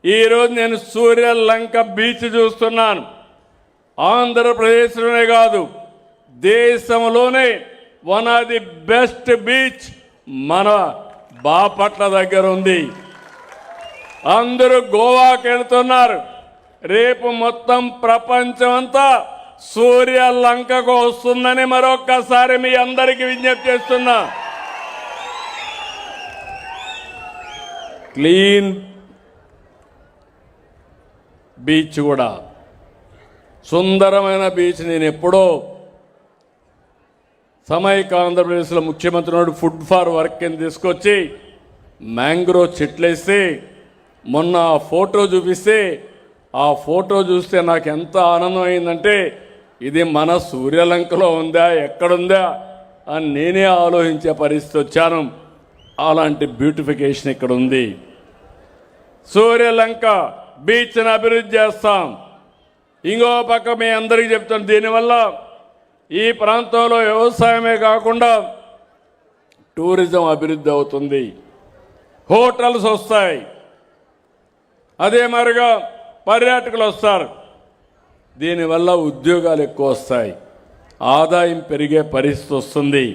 ఈరోజు నేను సూర్యలంక బీచ్ చూస్తున్నాను. ఆంధ్రప్రదేశ్లోనే కాదు, దేశంలోనే one of the best beach మన బాపట్ల దగ్గర ఉంది. అందరూ గోవాకి వెళ్తున్నారు. రేపు మొత్తం ప్రపంచం అంతా సూర్యలంకకు వస్తుందని మరొక్కసారి మీ అందరికీ విజ్ఞప్తి చేస్తున్నా. క్లీన్ బీచ్ కూడా, సుందరమైన బీచ్. నేను ఎప్పుడో సమైక్య ఆంధ్రప్రదేశ్లో ముఖ్యమంత్రి నాడు ఫుడ్ ఫార్ వర్క్ కింద తీసుకొచ్చి మ్యాంగ్రో చెట్లేస్తే మొన్న ఆ ఫోటో చూపిస్తే, ఆ ఫోటో చూస్తే నాకు ఎంత ఆనందం అయిందంటే, ఇది మన సూర్యలంకలో ఉందా ఎక్కడుందా అని నేనే ఆలోచించే పరిస్థితి వచ్చాను. అలాంటి బ్యూటిఫికేషన్ ఇక్కడ ఉంది. సూర్యలంక బీచ్ని అభివృద్ధి చేస్తాం. ఇంకో పక్క మీ అందరికీ చెప్తాను, దీనివల్ల ఈ ప్రాంతంలో వ్యవసాయమే కాకుండా టూరిజం అభివృద్ధి అవుతుంది, హోటల్స్ వస్తాయి, అదే మరిగా పర్యాటకులు వస్తారు. దీనివల్ల ఉద్యోగాలు ఎక్కువ వస్తాయి, ఆదాయం పెరిగే పరిస్థితి వస్తుంది.